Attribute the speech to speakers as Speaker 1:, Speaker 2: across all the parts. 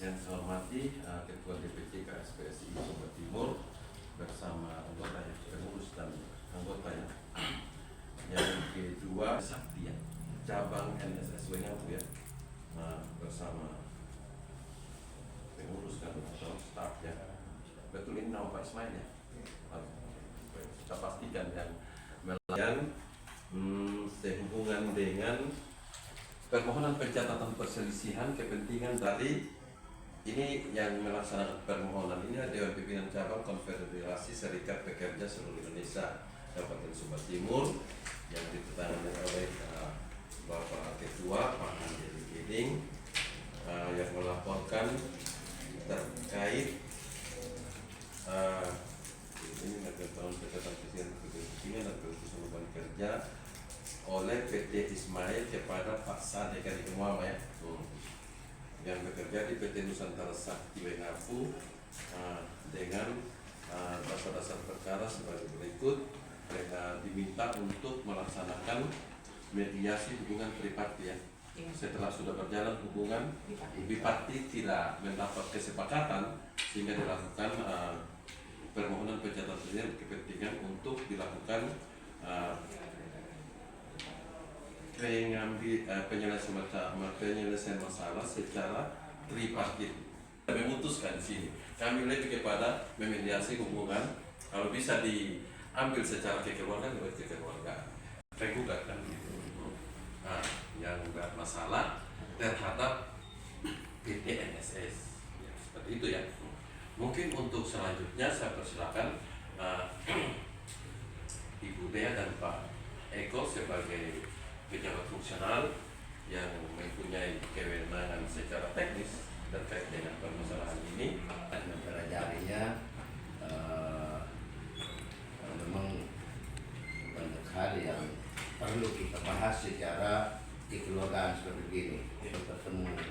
Speaker 1: Yang saya hormati Ketua DPC KSPSI Sumba Timur bersama anggota pengurus dan anggotanya. Yang kedua Sakti ya, cabang NSSW-nya ya, bersama pengurus dan atau staf ya. Betul ini nama Pak Ismail ya? Kita pastikan yang melayan sehubungan dengan permohonan pencatatan perselisihan kepentingan dari ini yang melaksanakan permohonan ini adalah Dewan Pimpinan Cabang Konfederasi Serikat Pekerja Seluruh Indonesia Kabupaten Sumba Timur yang ditandatangani oleh Bapak Ketua Pak Anjeli Giling yang melaporkan terkait ini mengetahui pencatatan perselisihan dan keputusan beban kerja oleh PT Ismail kepada Pak Sade Kali Kemama ya, yang bekerja di PT Nusantara Sakti Wengapu dengan dasar-dasar perkara sebagai berikut. Mereka diminta untuk melaksanakan mediasi hubungan tripartit ya. Setelah sudah berjalan hubungan bipartit tidak mendapat kesepakatan sehingga dilakukan permohonan pencatatan kepentingan untuk dilakukan penyelesaian masalah secara tripartit. Memutuskan di sini kami lebih kepada memediasi hubungan, kalau bisa diambil secara kekeluargaan lewat kekeluargaan, penggugat kan gitu. Yang bermasalah terhadap PT NSS ya, seperti itu ya. Mungkin untuk selanjutnya saya persilakan Ibu Dea dan Pak Eko sebagai pejabat fungsional yang mempunyai kewenangan secara teknis terkait dengan permasalahan ini.
Speaker 2: Mempelajarinya memang banyak hal yang perlu kita bahas secara kekeluargaan seperti ini.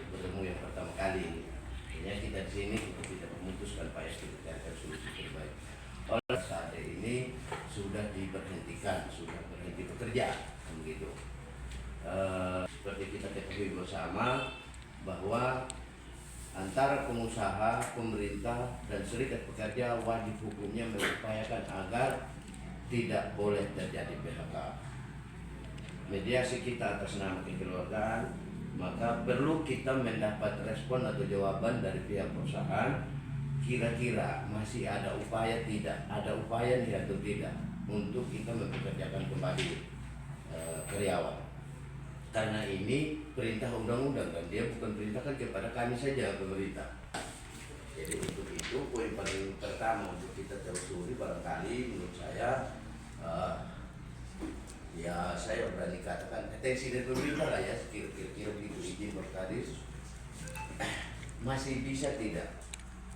Speaker 2: Bertemu yang pertama kali, ini kita di sini kita tidak memutuskan Pak Esti mencarikan solusi terbaik. Oleh saat ini sudah diberhentikan, sudah berhenti bekerja, begitu. Seperti kita ketahui bersama bahwa antara pengusaha, pemerintah, dan serikat pekerja wajib hukumnya mengupayakan agar tidak boleh terjadi PHK. Mediasi kita atas nama kekeluargaan, maka perlu kita mendapat respon atau jawaban dari pihak perusahaan. Kira-kira masih ada upaya tidak, ada upaya nih atau tidak untuk kita mempekerjakan kembali karyawan. Karena ini perintah undang-undang kan, dia bukan perintahkan kepada kami saja pemerintah. Jadi untuk itu poin paling pertama untuk kita telusuri barangkali menurut saya ya saya berani katakan atensi dari pemerintah lah ya, kira-kira begitu izin berkadis masih bisa tidak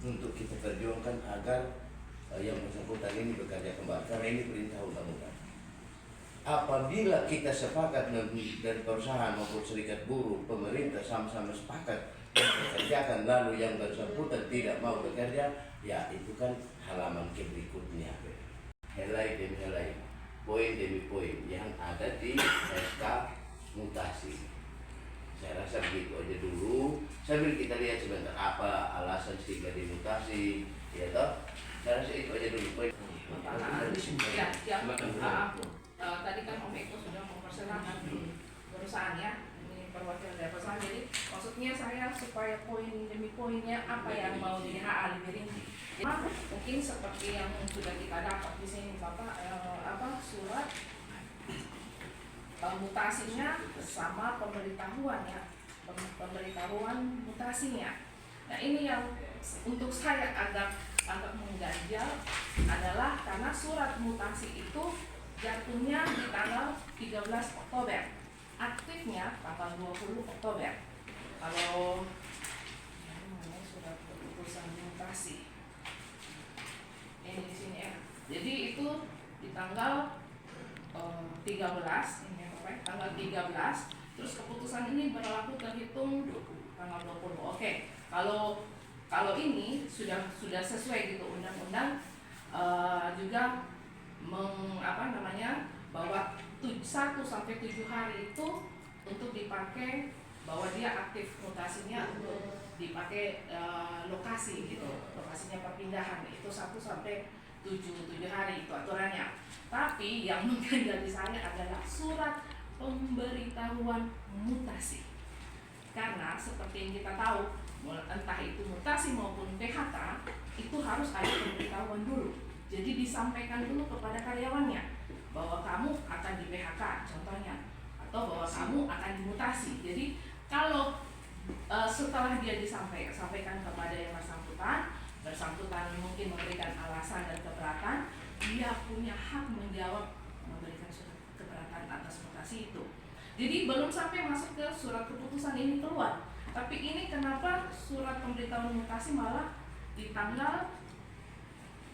Speaker 2: untuk kita perjuangkan agar yang bersangkutan ini bekerja kembali, karena ini perintah undang-undang. Apabila kita sepakat dari perusahaan maupun serikat buruh, pemerintah sama-sama sepakat mengerjakan, lalu yang bersangkutan tidak mau bekerja, ya itu kan halaman ke berikutnya, helai demi helai, poin demi poin yang ada di SK mutasi. Saya rasa begitu aja dulu, sambil kita lihat sebentar apa alasan sehingga dimutasi, ya toh. Saya rasa itu aja dulu poin.
Speaker 3: Tadi kan Om Eko sudah mempersilahkan perusahaan ya, ini perwakilan dari perusahaan. Jadi maksudnya saya supaya poin demi poinnya apa yang mau di HA lebih rinci. Mungkin seperti yang sudah kita dapat di sini Bapak, surat mutasinya sama pemberitahuan ya, pemberitahuan mutasinya. Nah ini yang untuk saya agak mengganjal adalah karena surat mutasi itu jatuhnya di tanggal 13 Oktober, aktifnya tanggal 20 Oktober. Kalau surat keputusan mutasi ini di sini ya. Jadi itu di tanggal 13 ini ya, tanggal 13. Terus keputusan ini berlaku terhitung tanggal 20. Oke. Kalau ini sudah sesuai gitu undang-undang juga bahwa 1 sampai 7 hari itu untuk dipakai bahwa dia aktif mutasinya untuk dipakai lokasi gitu, lokasinya perpindahan itu 1 sampai 7 hari itu aturannya. Tapi yang mengganjali saya adalah surat pemberitahuan mutasi. Karena seperti yang kita tahu, entah itu mutasi maupun PHK, itu harus ada pemberitahuan dulu. Jadi disampaikan dulu kepada karyawannya bahwa kamu akan di PHK contohnya, atau bahwa kamu akan dimutasi. Jadi kalau setelah dia sampaikan kepada yang bersangkutan mungkin memberikan alasan dan keberatan, dia punya hak menjawab memberikan surat keberatan atas mutasi itu. Jadi belum sampai masuk ke surat keputusan ini keluar, tapi ini kenapa surat pemberitahuan mutasi malah di tanggal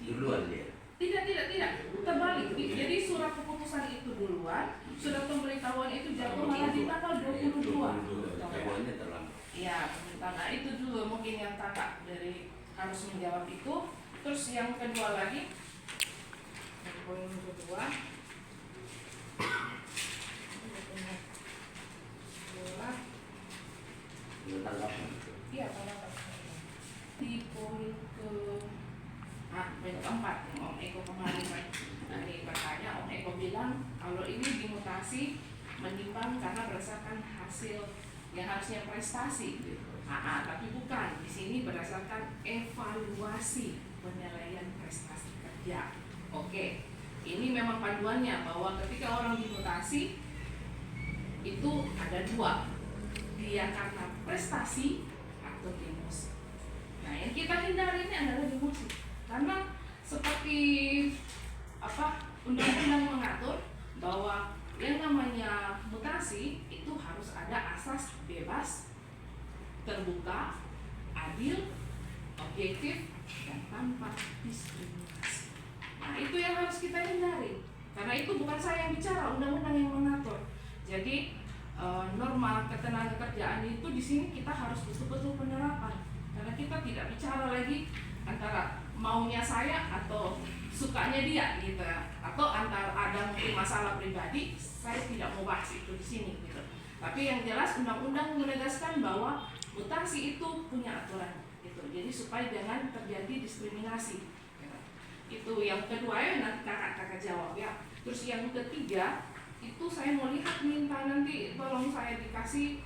Speaker 2: Duluan dia.
Speaker 3: tidak terbalik. Jadi surat keputusan itu duluan, surat pemberitahuan itu jatuh malah di tanggal 22.
Speaker 2: Pemberitahuannya terlambat.
Speaker 3: Iya, pemberitahuan. Nah, itu dulu mungkin yang kakak dari harus menjawab itu. Terus yang kedua lagi, poin kedua, iya tanggapan di poin keempat yang Om Eko kemarin dari bertanya, Om Eko bilang kalau ini dimutasi menimbang karena berdasarkan hasil yang harusnya prestasi, tapi bukan, di sini berdasarkan evaluasi penilaian prestasi kerja. Oke, ini memang panduannya bahwa ketika orang dimutasi itu ada 2, dia karena prestasi atau demosi. Nah, yang kita hindari ini adalah demosi, karena seperti undang-undang mengatur bahwa yang namanya mutasi itu harus ada asas bebas, terbuka, adil, objektif, dan tanpa diskriminasi. Nah, itu yang harus kita hindari, karena itu bukan saya yang bicara, undang-undang yang mengatur. Jadi norma ketenagakerjaan itu di sini kita harus betul-betul penerapan, karena kita tidak bicara lagi antara maunya saya atau sukanya dia gitu, atau antara ada mungkin masalah pribadi, saya tidak mau bahas itu di sini gitu. Tapi yang jelas undang-undang menegaskan bahwa mutasi itu punya aturan gitu. Jadi supaya jangan terjadi diskriminasi. Gitu. Itu yang kedua ya, nanti kakak jawab ya. Terus yang ketiga itu saya mau lihat, minta nanti tolong saya dikasih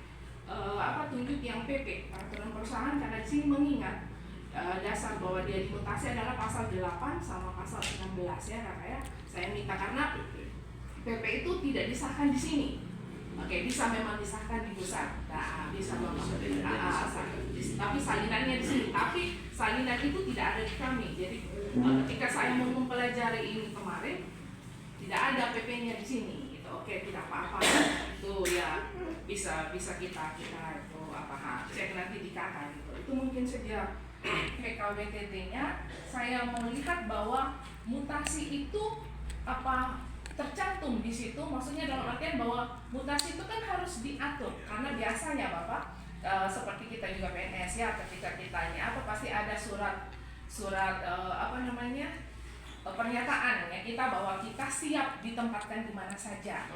Speaker 3: tunjuk yang PP peraturan perusahaan, karena di sini mengingat dasar bahwa dia dimutasi adalah pasal 8 sama pasal 16 ya kakak ya. Saya minta karena PP itu tidak disahkan di sini. Oke, bisa memang disahkan di pusat. Nah, bisa memang. Tapi salinannya di sini. Tapi salinan itu tidak ada di kami. Jadi ketika saya mau mempelajari ini kemarin, tidak ada PP-nya di sini. Gitu. Oke, tidak apa-apa. Itu ya bisa kita itu cek nanti di kakak gitu. Itu mungkin saja PKWTT-nya. Saya melihat bahwa mutasi itu tercantum di situ, maksudnya dalam artian bahwa mutasi itu kan harus diatur, karena biasanya Bapak seperti kita juga PNS ya, ketika kita ini pasti ada surat pernyataan ya kita bahwa kita siap ditempatkan di mana saja.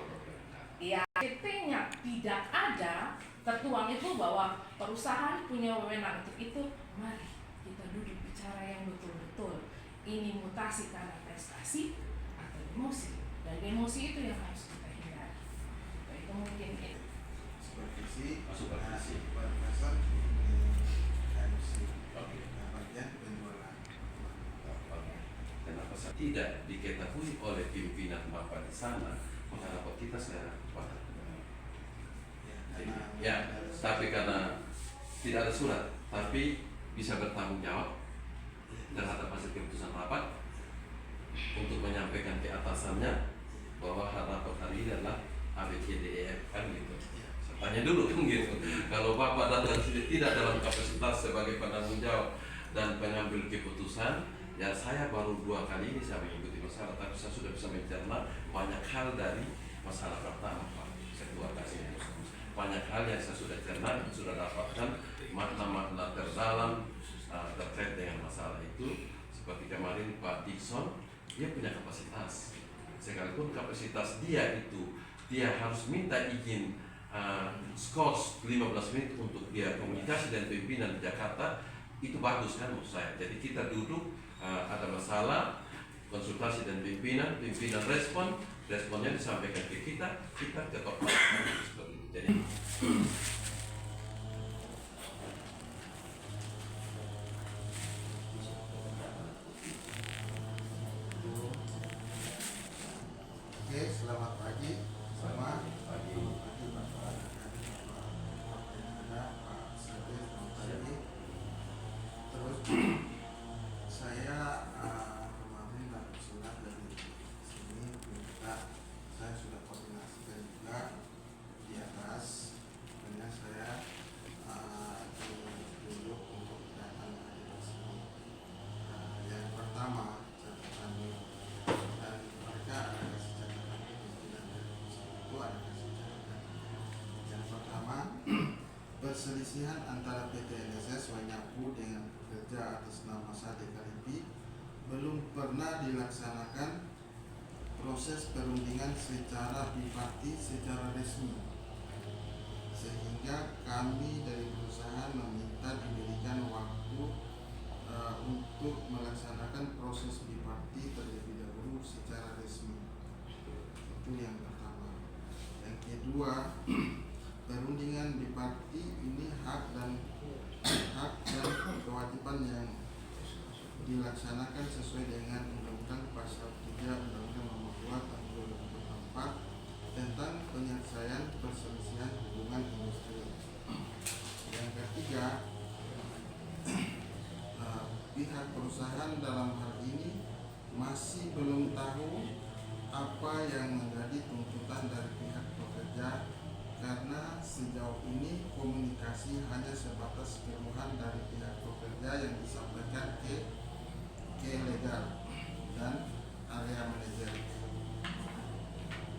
Speaker 3: Ya, PT-nya tidak ada tertuang itu bahwa perusahaan punya wewenang untuk itu. Mari kita duduk bicara yang betul-betul. Ini mutasi karena prestasi atau demosi. Dan demosi itu yang harus kita hindari. Itu mungkin itu.
Speaker 4: Supervisi,
Speaker 1: Supervisi.
Speaker 4: supervisor, KMC, bagian penjualan.
Speaker 1: Kenapa tidak diketahui oleh pimpinan Bapak di sana? Kenapa kita sekarang Bapak? Ya, tapi karena tidak ada surat, tapi bisa bertanggung jawab terhadap hasil keputusan rapat untuk menyampaikan ke atasannya bahwa rapat hari ini adalah ABCDEF kan gitu. Saya tanya dulu kan gitu. Kalau Bapak datang tidak dalam kapasitas sebagai penanggung jawab dan pengambil keputusan, ya saya baru 2 kali ini saya mengikuti masalah, tapi saya sudah bisa mencerna banyak hal dari masalah pertama Pak. Saya 2 kali banyak hal yang saya sudah cerna, sudah dapatkan makna-makna terdalam terkait dengan masalah itu. Seperti kemarin Pak Dixon, dia punya kapasitas. Sekalipun kapasitas dia itu, dia harus minta izin skos 15 menit untuk dia komunikasi dan pimpinan di Jakarta, itu bagus kan menurut saya. Jadi kita duduk, ada masalah, konsultasi dan pimpinan responnya disampaikan ke kita ketok seperti itu. Jadi
Speaker 4: Oke, selamat pagi semua.
Speaker 1: pagi.
Speaker 4: Bapak yang ada, Pak Sade, selamat pagi. Terus saya kemarin dapat surat dari sini minta, saya sudah koordinasikan juga di atas, makanya saya duduk untuk datang hadir di sini. Yang pertama catatan dan mereka ada kasih catatan pimpinan dari itu ada kasih catatan. Yang pertama, perselisihan antara PT NSS Wanyapu dengan pekerja atas nama Sade Karipi belum pernah dilaksanakan proses perundingan secara biparti secara resmi, sehingga kami dari perusahaan meminta diberikan waktu untuk melaksanakan proses biparti terlebih dahulu secara resmi. Itu yang pertama. Yang kedua, perundingan biparti ini hak dan kewajiban yang dilaksanakan sesuai dengan Undang-Undang Pasal 3 Undang-Undang Nomor 2 Tahun 2024 tentang penyelesaian perselisihan hubungan industri. Yang ketiga, pihak perusahaan dalam hal ini masih belum tahu apa yang menjadi tuntutan dari pihak pekerja, karena sejauh ini komunikasi hanya sebatas keluhan dari pihak pekerja yang disampaikan ke legal dan area manajer.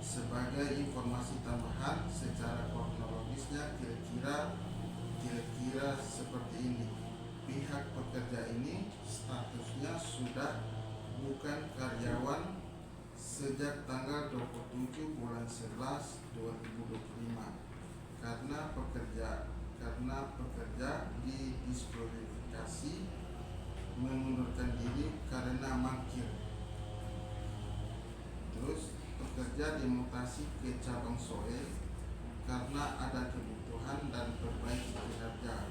Speaker 4: Sebagai informasi tambahan secara kronologisnya kira-kira seperti ini. Pihak pekerja ini statusnya sudah bukan karyawan sejak tanggal 27 bulan 11 2025 karena pekerja didiskualifikasi mengundurkan diri karena mangkir. Terus pekerja dimutasi ke cabang Soe karena ada kebutuhan dan perbaiki kinerja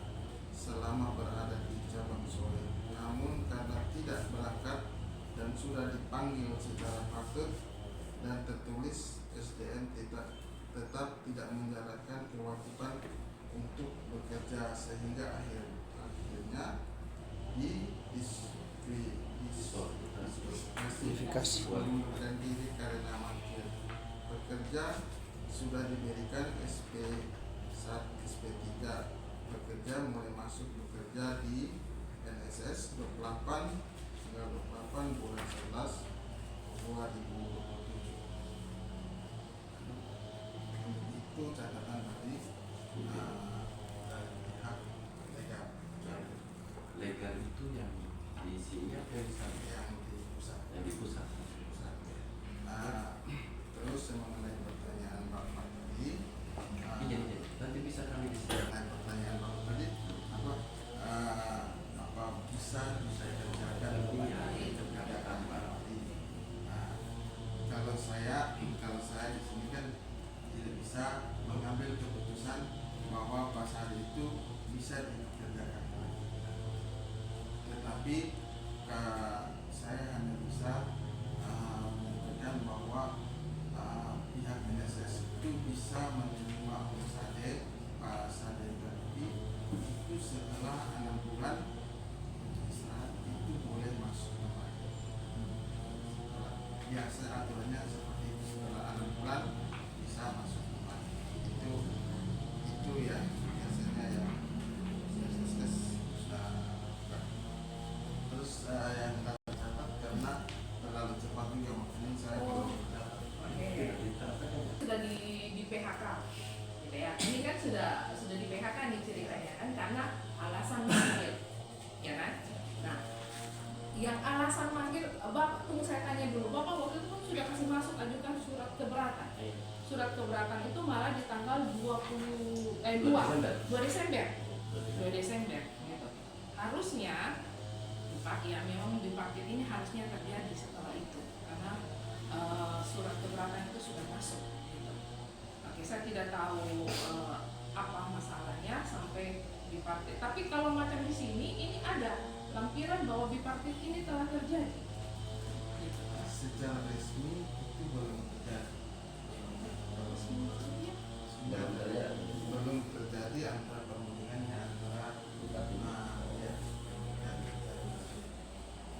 Speaker 4: selama berada di cabang Soe. Namun karena tidak berangkat dan sudah dipanggil secara patut dan tertulis, SDM tetap tidak menjalankan kewajiban untuk bekerja sehingga akhirnya
Speaker 5: Diskualifikasi.
Speaker 4: mengundurkan diri karena mangkir. Pekerja sudah diberikan SP3. Pekerja mulai masuk bekerja di NSS 28 bulan 11 2027. Itu catatan dari pihak legal
Speaker 1: Legal itu yang di sini apa yang di sana?
Speaker 4: yang di pusat.
Speaker 1: Yang di pusat.
Speaker 4: Terus mengenai pertanyaan Bapak tadi,
Speaker 1: Iya, nanti bisa kami disediakan.
Speaker 4: mengenai pertanyaan Bapak tadi, apa bisa kerjakan kerjakan berarti. Kalau saya di sini kan tidak bisa mengambil keputusan bahwa pasal itu bisa dikerjakan lagi. Tetapi saya hanya bisa menyampaikan bahwa pihak NSS itu bisa menerima Pak Sade Karipi itu setelah 6 bulan istirahat itu boleh masuk kembali. Biasa aturannya seperti itu, setelah 6 bulan bisa masuk kembali. Itu yang biasanya yang SSS sudah lakukan. Terus yang dapat catat karena terlalu cepat juga makanya saya belum dapat.
Speaker 3: Sudah di PHK gitu ya. Ini kan sudah di PHK nih ceritanya kan karena alasan manggil, ya kan? Nah, yang alasan manggil, Bapak tunggu saya tanya dulu. Bapak waktu itu kan sudah kasih masuk ajukan surat keberatan. surat keberatan itu malah di tanggal 2 Desember. 2 Desember gitu. Harusnya ya memang bipartit ini harusnya terjadi setelah itu karena surat keberatan itu sudah masuk gitu. Oke, saya tidak tahu apa masalahnya sampai bipartit. Tapi kalau macam di sini ini ada lampiran bahwa bipartit ini telah terjadi. Gitu.
Speaker 4: Secara resmi itu belum terjadi.
Speaker 3: Maksudnya?
Speaker 4: Belum terjadi antara perundingannya antara ya,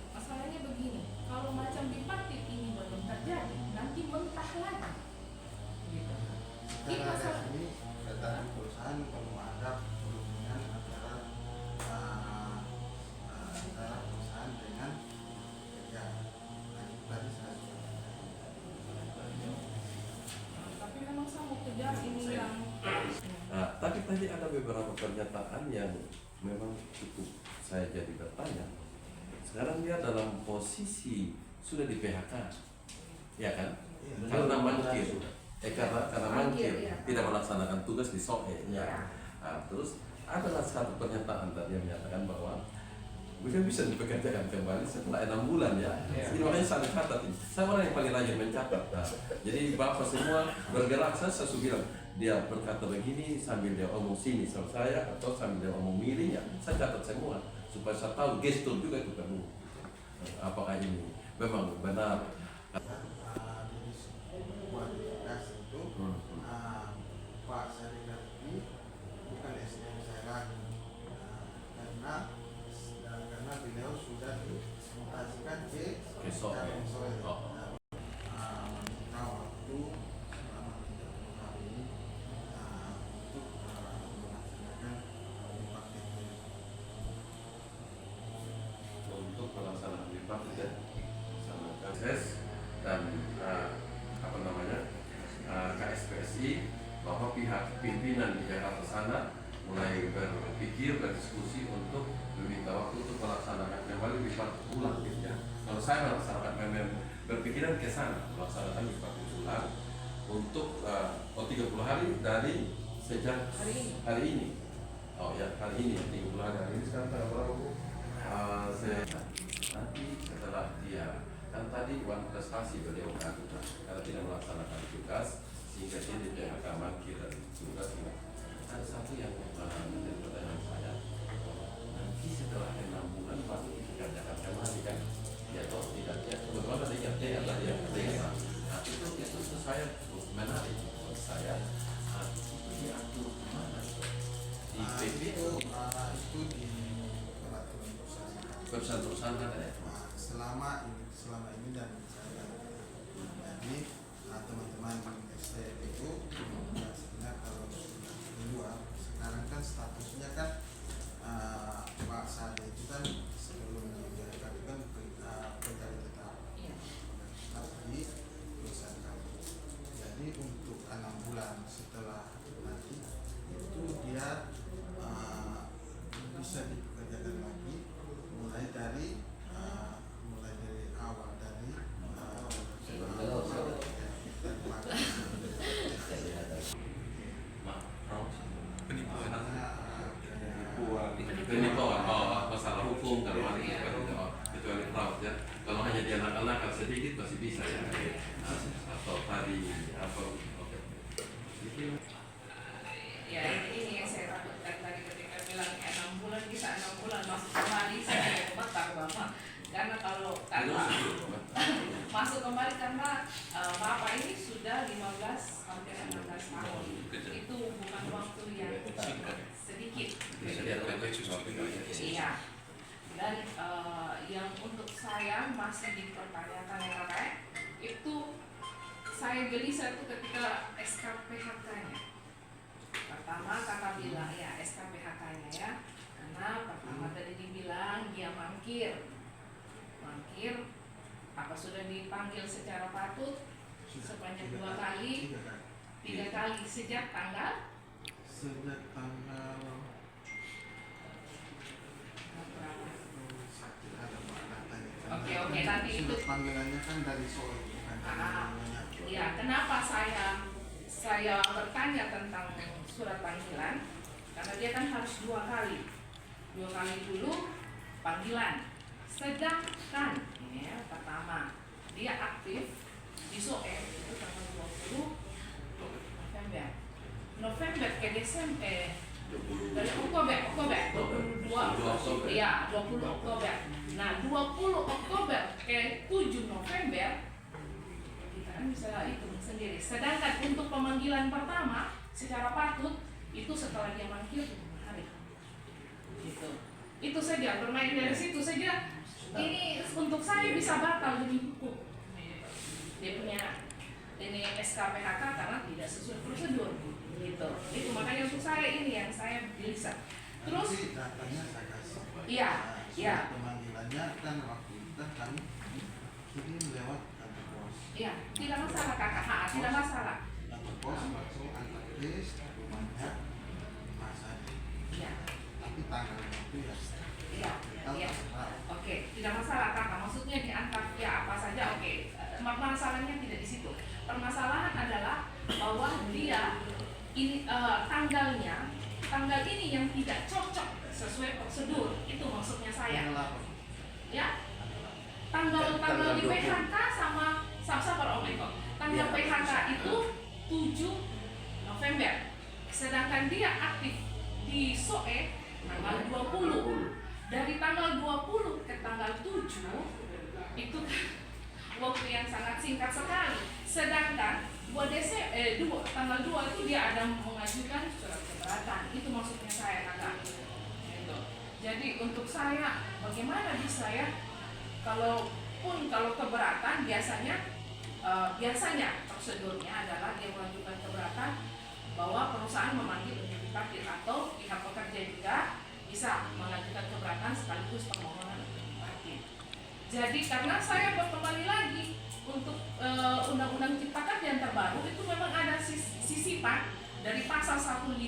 Speaker 3: Masalahnya begini, kalau macam bipartit ini belum terjadi, nanti mentah lagi. Gitu. Ini
Speaker 4: secara
Speaker 3: masalah.
Speaker 4: resmi data perusahaan belum ada perundingan antara perusahaan dengan pekerja. Nah, itu tadi saya
Speaker 3: Tapi memang saya mau kejar ini yang
Speaker 1: Nah, tapi tadi ada beberapa pernyataan yang memang cukup saya jadi bertanya. Sekarang dia dalam posisi sudah di PHK, ya kan? Karena mangkir, karena mangkir,
Speaker 3: ya.
Speaker 1: tidak melaksanakan tugas di SOE.
Speaker 3: Ya.
Speaker 1: Nah, terus adalah satu pernyataan tadi yang menyatakan bahwa beliau bisa dipekerjakan kembali setelah 6 bulan ya. Jadi makanya saya catat ini. Saya orang yang paling rajin mencatat. Nah, jadi bapak semua bergerak, saya bilang dia berkata begini sambil dia omong sini sama saya atau sambil dia omong milihnya, saya catat semua supaya saya tahu gestur juga itu perlu. Apakah ini memang benar?
Speaker 4: dari sebuah tugas itu Pak Syarifat ini bukan SDM saya lagi karena beliau sudah dimutasikan ke
Speaker 1: SOE.
Speaker 4: SOE.
Speaker 1: Oh.
Speaker 4: Meminta waktu selama 30 hari untuk melaksanakan bipartit.
Speaker 1: Untuk pelaksanaan bipartit ya, sama KSS dan apa namanya KSPSI, bahwa pihak pimpinan di Jakarta sana mulai berpikir berdiskusi untuk meminta waktu untuk melaksanakan kembali bipartit ulang gitu ya. Kalau saya melaksanakan memang berpikiran ke sana melaksanakan bipartit ulang untuk 30 hari dari sejak hari ini. Oh ya, hari ini 30 hari ini sekarang tanggal berapa Bu? Nanti setelah dia kan tadi uang prestasi beliau kan karena tidak melaksanakan tugas sehingga dia di PHK mangkir dari tugas. Ada satu yang menjadi pertanyaan saya, nanti setelah 6 bulan baru dikerjakan kembali kan? Ya toh tidak ya, kebetulan ada yang tadi ya, nah itu saya menarik menurut saya. Itu diatur kemana? Di PP
Speaker 4: Itu di peraturan
Speaker 1: perusahaan-perusahaan kan ada ya?
Speaker 4: selama ini dan saya jadi teman-teman SDM itu sebenarnya kalau sudah keluar sekarang kan statusnya kan Pak Sade itu kan sebelum diangkat itu kan pegawai tetap di perusahaan kami. Jadi untuk 6 bulan setelah nanti itu dia bisa dipekerjakan lagi mulai dari awal dari
Speaker 1: penipuan, masalah hukum kalau hari ini kecuali fraud ya. Kalau hanya dia nakal-nakal sedikit masih bisa ya. Atau tadi apa? Oke.
Speaker 3: ya ini yang saya takutkan tadi ketika bilang 6 bulan bisa 6 bulan masuk kembali saya komentar Bapak karena kalau masuk kembali karena Bapak ini sudah 15 hampir 16 tahun itu bukan waktu yang sedikit. Iya. Dan yang untuk saya masih dipertanyakan ya itu saya gelisah itu ketika SKPHK-nya. Pertama kakak bilang ya SKPHK-nya ya, karena pertama tadi dibilang dia mangkir, apa sudah dipanggil secara patut sebanyak 2 kali, 3 kali sejak tanggal Oke, nanti itu
Speaker 4: panggilannya kan dari SOE bukan dari
Speaker 3: ya kenapa saya saya bertanya tentang surat panggilan, karena dia kan harus 2 kali dulu panggilan. Sedangkan ini ya, pertama dia aktif di SOE itu tanggal 20 November ke Desember, dari Oktober 22 ya 20 Oktober. Nah 20 Oktober ke 7 November kita kan bisa hitung sendiri. Sedangkan untuk pemanggilan pertama secara patut itu setelah dia manggil 5 hari. Gitu. Itu saja, bermain dari situ saja. Ini untuk saya bisa batal demi hukum. Dia punya ini SK PHK karena tidak sesuai prosedur. Gitu. Itu makanya untuk saya ini yang saya bisa. Terus
Speaker 4: nanti datanya saya kasih.
Speaker 3: Iya, iya.
Speaker 4: Pemanggilannya kan waktu itu kan kami kirim lewat kantor pos.
Speaker 3: Iya, tidak masalah kakak, tidak masalah.
Speaker 4: Kantor pos langsung antar kes rumahnya Mas Adi.
Speaker 3: Iya,
Speaker 4: Tapi tanggal itu ya.
Speaker 3: iya, iya. Oke, tidak masalah kakak. Maksudnya diantar ya apa saja. Oke, masalahnya tidak di situ. Permasalahan adalah bahwa dia ini tanggal ini yang tidak cocok sesuai prosedur. Itu maksudnya saya. Ya, tanggal di PHK sama Om Eko. Tanggal PHK itu 7 November. Sedangkan dia aktif di SOE tanggal 20. Dari tanggal 20 ke tanggal 7 itu kan waktu yang sangat singkat sekali. Sedangkan tanggal 2 itu dia ada mengajukan surat keberatan. Itu maksudnya saya kakak. Gitu. Jadi untuk saya bagaimana bisa ya kalau keberatan biasanya prosedurnya adalah dia mengajukan keberatan bahwa perusahaan memanggil untuk dipanggil atau pihak pekerja juga bisa mengajukan keberatan sekaligus permohonan dipanggil. Jadi karena saya kembali lagi untuk Undang-Undang Cipta Kerja yang terbaru itu memang ada sisipan dari pasal 157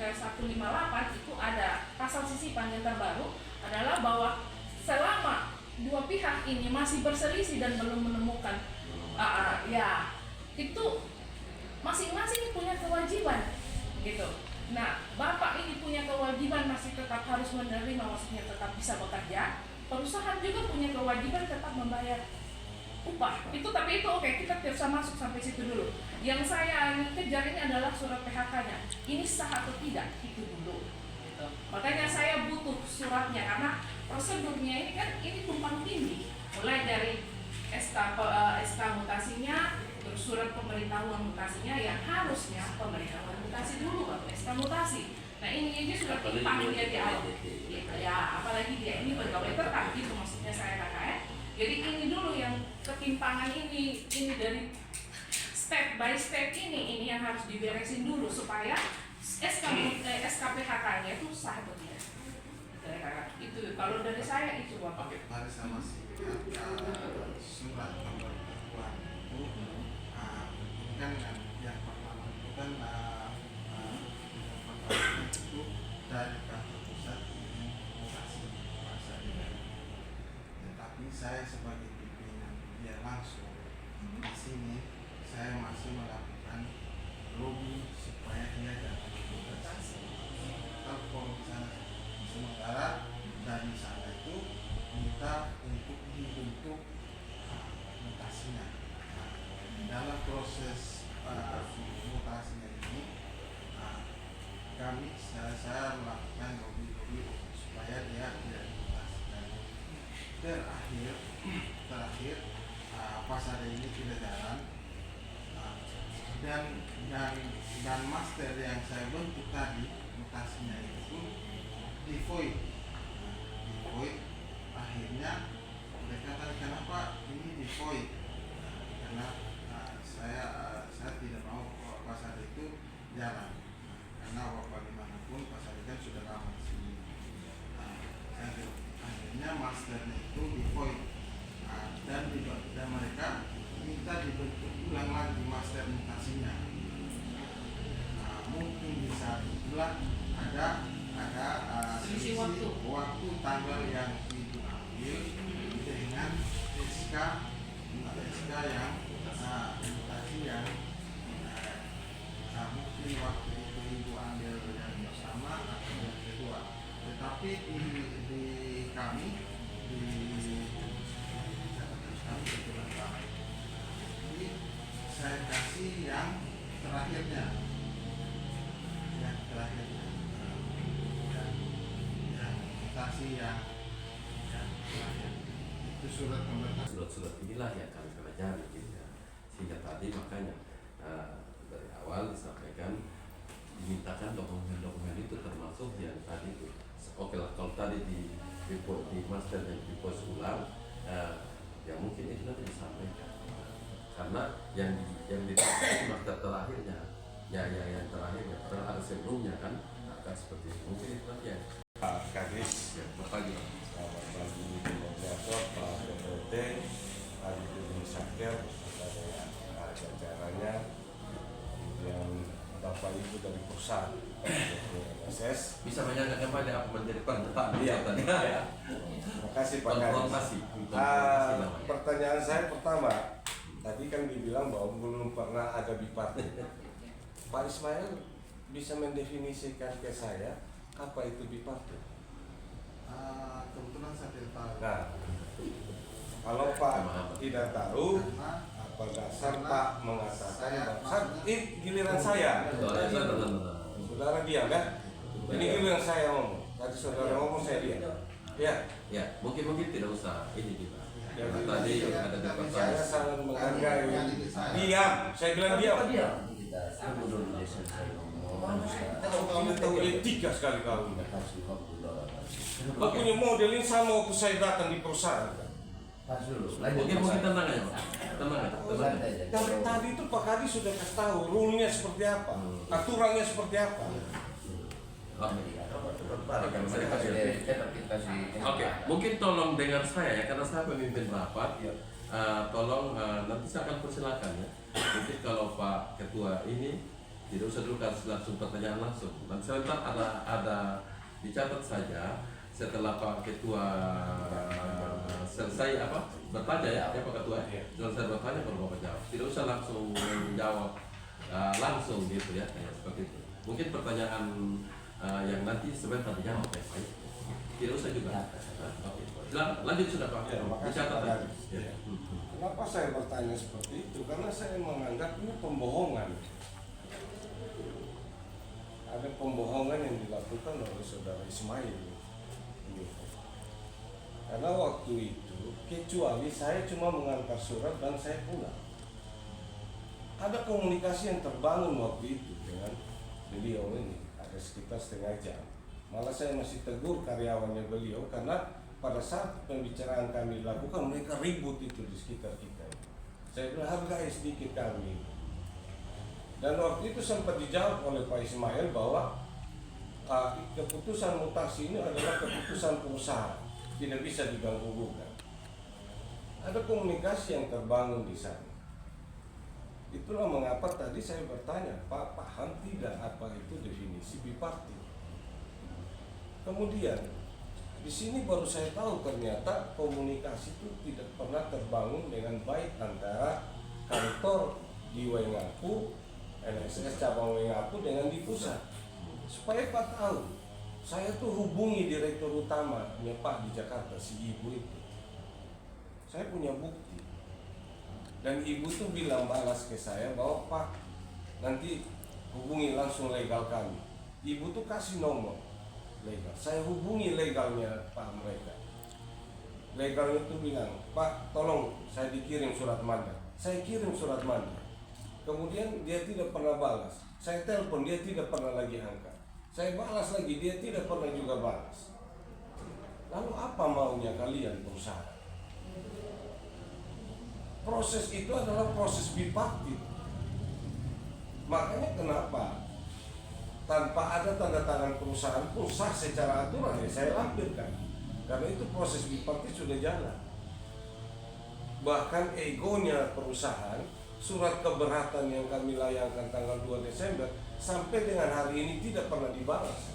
Speaker 3: ke 158 itu ada pasal sisipan yang terbaru adalah bahwa selama dua pihak ini masih berselisih dan belum menemukan ya itu masing-masing punya kewajiban gitu. Nah, Bapak ini punya kewajiban masih tetap harus menerima, maksudnya tetap bisa bekerja. Perusahaan juga punya kewajiban tetap membayar upah. Tapi itu oke, kita tidak usah masuk sampai situ dulu. Yang saya kejar ini adalah surat PHK-nya. Ini sah atau tidak, itu dulu. Gitu. Makanya saya butuh suratnya karena prosedurnya ini kan ini tumpang tindih. Mulai dari SK mutasinya, terus surat pemberitahuan mutasinya yang harusnya pemberitahuan mutasi dulu baru SK mutasi. Nah ini aja sudah timpang dia di awal. Ya apalagi dia ini pegawai tetap gitu maksudnya saya kakak ya. Jadi ini dulu yang ketimpangan ini dari step by step ini yang harus diberesin dulu supaya SK PHK-nya itu sah atau tidak. Itu kalau dari saya itu Bapak.
Speaker 4: Mari sama surat pemberitahuan itu kan yang pertama itu kan itu dari kantor pusat mutasi masa tetapi saya sebagai pimpinan dia langsung di sini saya masih melakukan lobby supaya dia dapat mutasi. Kalau misalnya sementara dari sana itu minta untuk dibentuk mutasinya. Dalam proses mutasinya ini saya melakukan lobby supaya dia tidak dimutasikan. Terakhir pasar ini tidak jalan dan master yang saya bentuk tadi mutasinya itu di void. Akhirnya mereka tanya kenapa ini di void karena saya tidak mau pasar itu jalan karena bagaimanapun pasar itu kan sudah lama di sini. Akhirnya masternya itu di void dan mereka minta dibentuk ulang lagi master mutasinya. Mungkin bisa dibilang ada selisih waktu tanggal yang diambil dengan SK yang mutasi yang mungkin waktu itu ibu ambil yang bersama atau yang kedua, tetapi di kami di catatan kami kebetulan Pak, jadi saya kasih yang terakhirnya, dan mutasi yang terakhir itu surat pemberitahuan.
Speaker 1: Surat-surat inilah yang kami pelajari gitu ya. Sehingga tadi makanya dari awal disampaikan dimintakan dokumen-dokumen itu termasuk yang tadi itu. Oke lah, kalau tadi di master dan di post ulang ya mungkin itu nanti disampaikan karena yang ditampilkan master terakhirnya yang terakhirnya padahal ada sebelumnya kan akan seperti itu. Mungkin itu nanti yang
Speaker 5: Pak Kadis,
Speaker 1: ya, pagi Pak.
Speaker 5: selamat pagi moderator, Pak PPT, Pak Didi Sakir, beserta dengan jajarannya, kemudian Bapak Ibu dari perusahaan NSS.
Speaker 1: Bisa menanyakan pada apa menjadi pernyataan
Speaker 5: Iya.
Speaker 1: tadi.
Speaker 5: Terima kasih Pak Kadis.
Speaker 1: Konfrontasi.
Speaker 5: Pertanyaan saya pertama, tadi kan dibilang bahwa belum pernah ada bipartit. Pak Ismail bisa mendefinisikan ke saya apa itu bipartit?
Speaker 4: Kebetulan saya tidak tahu.
Speaker 5: Nah, kalau Pak tidak tahu,
Speaker 4: Karena
Speaker 5: apa dasar
Speaker 4: Karena
Speaker 5: Pak mengatakan
Speaker 4: saya-
Speaker 5: giliran saya. Saudara diam ya. Ini giliran saya ngomong. Tadi saudara ngomong saya diam. Ya,
Speaker 1: Ya, mungkin tidak usah ini kita.
Speaker 5: Ya,
Speaker 1: Karena tadi ada
Speaker 5: saya
Speaker 1: debat
Speaker 5: sangat menghargai. Diam, saya bilang diam.
Speaker 2: Kita tunggu dulu dia selesai ngomong.
Speaker 5: Kamu tahu etika sekali kamu.
Speaker 2: Kita kasih waktu doang.
Speaker 5: Aku punya model ini sama waktu saya datang di perusahaan.
Speaker 2: Pas dulu.
Speaker 1: Mungkin tenang aja, Pak. Tenang aja.
Speaker 2: Santai aja.
Speaker 5: Dari tadi itu Pak Kadi sudah kasih tahu rule-nya seperti apa, aturannya seperti apa.
Speaker 1: Oke, mungkin tolong dengar saya ya, karena saya pemimpin rapat. Tolong nanti saya akan persilakan ya. Mungkin kalau Pak Ketua ini tidak usah dulu kasih langsung pertanyaan langsung. Dan sebentar ada dicatat saja setelah Pak Ketua selesai bertanya ya Pak Ketua. Selesai bertanya baru Bapak jawab. Tidak usah langsung menjawab langsung gitu ya, kayak seperti itu. Mungkin pertanyaan yang nanti sebentar dijawab ya Pak. Tidak usah juga. Oke, silakan lanjut sudah Pak.
Speaker 5: Ya, makasih,
Speaker 1: Dicatat
Speaker 5: Pak
Speaker 1: lagi.
Speaker 5: Kadis.
Speaker 1: Ya.
Speaker 5: Kenapa saya bertanya seperti itu? Karena saya menganggap ini pembohongan. Ada pembohongan yang dilakukan oleh saudara Ismail. Karena waktu itu, kecuali saya cuma mengantar surat dan saya pulang. Ada komunikasi yang terbangun waktu itu dengan beliau ini. Ada sekitar setengah jam. Malah saya masih tegur karyawannya beliau karena pada saat pembicaraan kami lakukan mereka ribut itu di sekitar kita. Saya bilang hargai sedikit kami. Dan waktu itu sempat dijawab oleh Pak Ismail bahwa keputusan mutasi ini adalah keputusan perusahaan, tidak bisa diganggu-gugat. Ada komunikasi yang terbangun di sana. Itulah mengapa tadi saya bertanya, Pak paham tidak apa itu definisi bipartit? Kemudian di sini baru saya tahu ternyata komunikasi itu tidak pernah terbangun dengan baik antara kantor di Waingapu, NSS cabang Waingapu dengan di pusat. Supaya Pak tahu, saya tuh hubungi direktur utamanya Pak di Jakarta, si ibu itu. Saya punya bukti. Dan ibu tuh bilang balas ke saya bahwa Pak nanti hubungi langsung legal kami. Ibu tuh kasih nomor legal. Saya hubungi legalnya Pak mereka. Legalnya tuh bilang, Pak tolong saya dikirim surat mandat. Saya kirim surat mandat. Kemudian dia tidak pernah balas. Saya telepon dia tidak pernah lagi angkat. Saya balas lagi dia tidak pernah juga balas. Lalu apa maunya kalian perusahaan? Proses itu adalah proses bipartit. Makanya kenapa tanpa ada tanda tangan perusahaan pun sah secara aturan ya saya lampirkan. Karena itu proses bipartit sudah jalan. Bahkan egonya perusahaan, surat keberatan yang kami layangkan tanggal 2 Desember sampai dengan hari ini tidak pernah dibalas.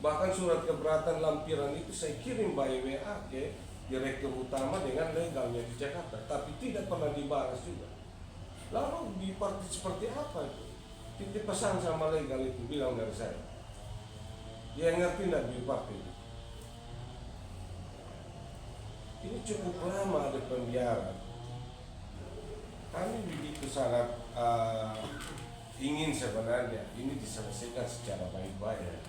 Speaker 5: Bahkan surat keberatan lampiran itu saya kirim by WA ke direktur utama dengan legalnya di Jakarta, tapi tidak pernah dibalas juga. Lalu di partai seperti apa itu? Titip pesan sama legal itu, bilang dari saya. Dia ngerti nggak di partai itu? Ini cukup lama ada pembiaran. Kami begitu sangat ingin sebenarnya ini diselesaikan secara baik-baik.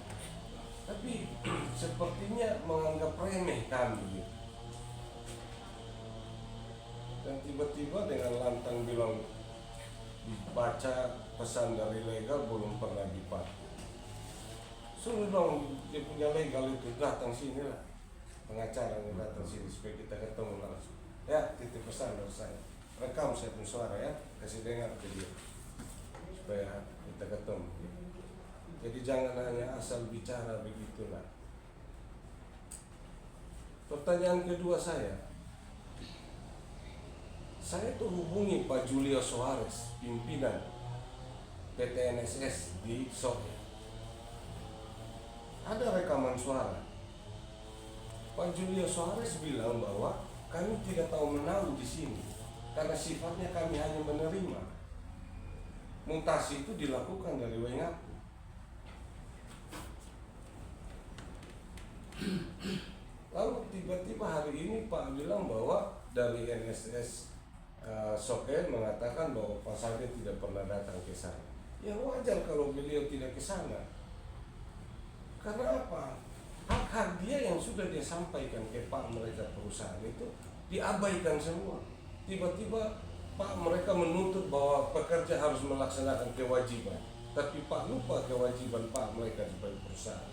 Speaker 5: Tapi sepertinya menganggap remeh kami. Dan tiba-tiba dengan lantang bilang dibaca pesan dari legal belum pernah dipakai. Suruh dong dia punya legal itu datang sini lah, pengacara yang datang sini supaya kita ketemu langsung. Ya, titip pesan dari saya, rekam saya pun suara ya, kasih dengar ke dia supaya kita ketemu. Jadi jangan hanya asal bicara begitulah. Pertanyaan kedua saya tuh hubungi Pak Julio Soares, pimpinan PT NSS di Soke. Ada rekaman suara. Pak Julio Soares bilang bahwa kami tidak tahu menahu di sini karena sifatnya kami hanya menerima. Mutasi itu dilakukan dari Wengapu. Lalu tiba-tiba hari ini Pak bilang bahwa dari NSS Soke mengatakan bahwa Pak Sade tidak pernah datang ke sana. Ya wajar kalau beliau tidak ke sana. Karena apa? Hak-hak dia yang sudah dia sampaikan ke Pak mereka perusahaan itu diabaikan semua. Tiba-tiba Pak mereka menuntut bahwa pekerja harus melaksanakan kewajiban. Tapi Pak lupa kewajiban Pak mereka sebagai perusahaan.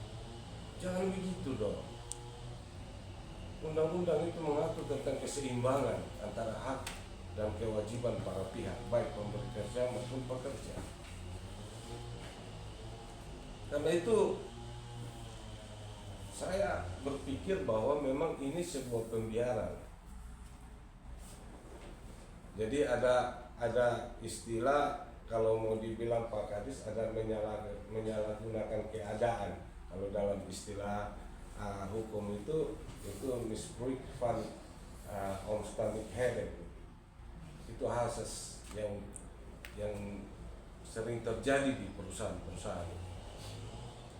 Speaker 5: Jangan begitu dong. Undang-undang itu mengatur tentang keseimbangan antara hak dan kewajiban para pihak, baik pemberi kerja maupun pekerja. Karena itu saya berpikir bahwa memang ini sebuah pembiaran. Jadi ada istilah kalau mau dibilang Pak Kadis ada menyalahgunakan keadaan. Kalau dalam istilah hukum itu misbruik van omstandigheden. Itu asas yang sering terjadi di perusahaan-perusahaan.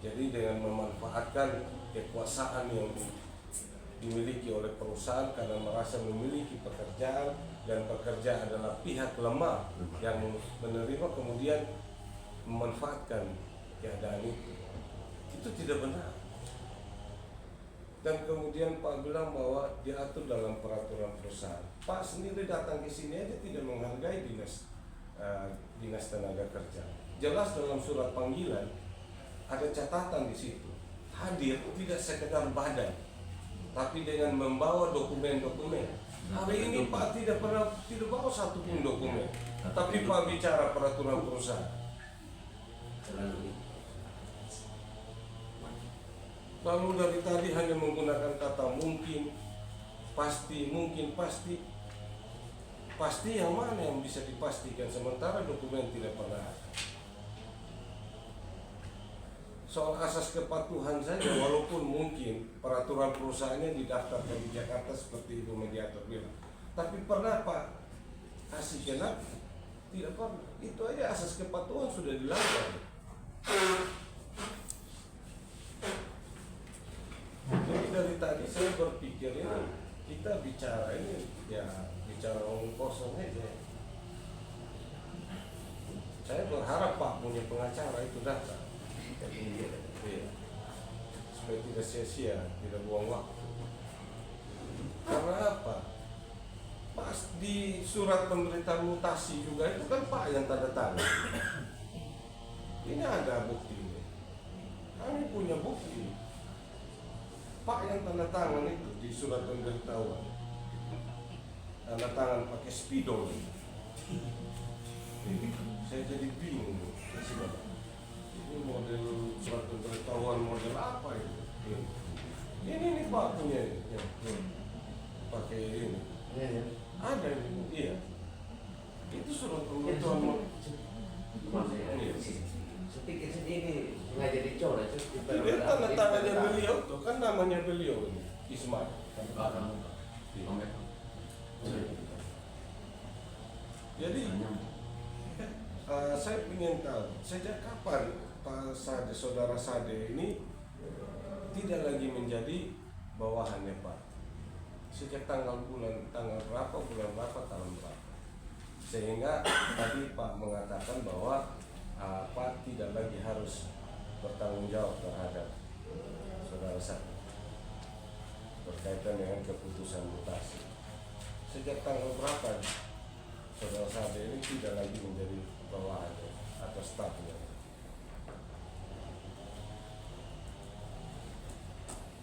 Speaker 5: Jadi dengan memanfaatkan kekuasaan yang dimiliki oleh perusahaan karena merasa memiliki pekerjaan dan pekerja adalah pihak lemah yang menerima kemudian memanfaatkan keadaan itu tidak benar. Dan kemudian Pak bilang bahwa diatur dalam peraturan perusahaan. Pak sendiri datang ke sini aja tidak menghargai dinas tenaga kerja. Jelas dalam surat panggilan ada catatan di situ. Hadir tidak sekedar badan, tapi dengan membawa dokumen-dokumen. Hari ini Pak tidak bawa satu pun dokumen, tapi Pak bicara peraturan perusahaan. Lalu dari tadi hanya menggunakan kata mungkin, pasti, mungkin, pasti. Pasti yang mana yang bisa dipastikan sementara dokumen tidak pernah ada. Soal asas kepatuhan saja, walaupun mungkin peraturan perusahaannya didaftarkan di Jakarta seperti Ibu Mediator bilang, tapi pernah Pak kasih genap? Tidak pernah. Itu aja asas kepatuhan sudah dilanggar. Jadi dari tadi saya berpikir ini kita bicara ini ya bicara omong kosong aja. Saya berharap Pak punya pengacara itu datang. Iya. Supaya tidak sia-sia, tidak buang waktu. Karena apa? Pas di surat pemberitahuan mutasi juga itu kan Pak yang tanda tangan. Ini ada buktinya. Kami punya bukti. Pak yang tanda tangan itu di surat pemberitahuan. Tanda tangan pakai spidol. Saya jadi bingung. Ini model surat pemberitahuan model apa itu? Ini nih Pak punya ini. Pakai ini. Ada ini. Iya. Itu surat pemberitahuan.
Speaker 2: Sedikit ini nggak jadi coret.
Speaker 5: Itu tanda tangannya beliau tuh kan namanya beliau ini Ismail.
Speaker 1: Om Eko.
Speaker 5: Jadi saya ingin tahu sejak kapan Pak Sade, saudara Sade ini tidak lagi menjadi bawahannya Pak. Sejak tanggal berapa, bulan berapa, tahun berapa. Sehingga tadi Pak mengatakan bahwa Pak tidak lagi harus bertanggung jawab terhadap saudara Sade berkaitan dengan keputusan mutasi. Sejak tanggal berapa saudara Sade ini tidak lagi menjadi bawahannya atau stafnya?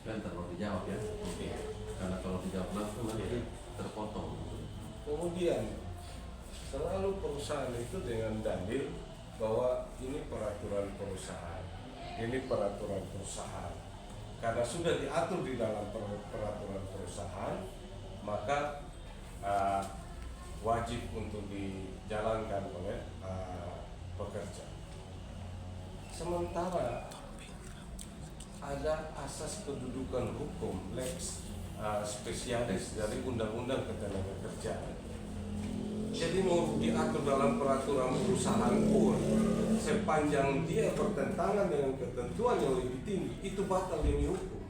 Speaker 1: Kan terlalu dijawab ya. Oke. Karena kalau dijawab langsung nanti terpotong.
Speaker 5: Kemudian selalu perusahaan itu dengan dalil bahwa ini peraturan perusahaan, ini peraturan perusahaan. Karena sudah diatur di dalam peraturan perusahaan, maka wajib untuk dijalankan oleh pekerja. Sementara ada asas kedudukan hukum lex spesialis dari Undang-Undang Ketenagakerjaan. Jadi mau diatur dalam peraturan perusahaan pun, sepanjang dia bertentangan dengan ketentuan yang lebih tinggi, itu batal demi hukum.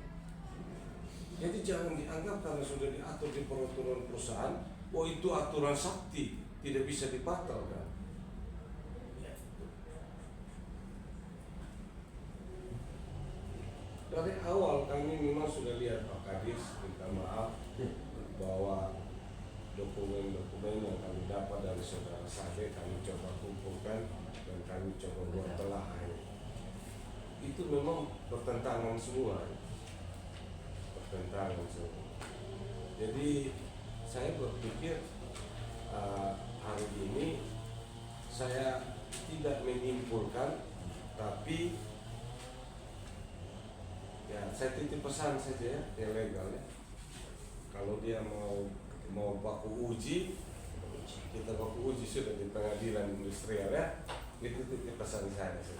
Speaker 5: Jadi jangan dianggap karena sudah diatur di peraturan perusahaan, oh itu aturan sakti, tidak bisa dibatalkan. Dari awal kami memang sudah lihat Pak Kadis, minta maaf bahwa dokumen-dokumen yang kami dapat dari saudara Sade kami coba kumpulkan dan kami coba buat telaah. Itu memang bertentangan semua. Jadi saya berpikir hari ini saya tidak menyimpulkan, tapi ya saya titip pesan saja ya, legal ya. Kalau dia mau baku uji, kita baku uji sudah di pengadilan industrial ya, itu titip pesan saya sih.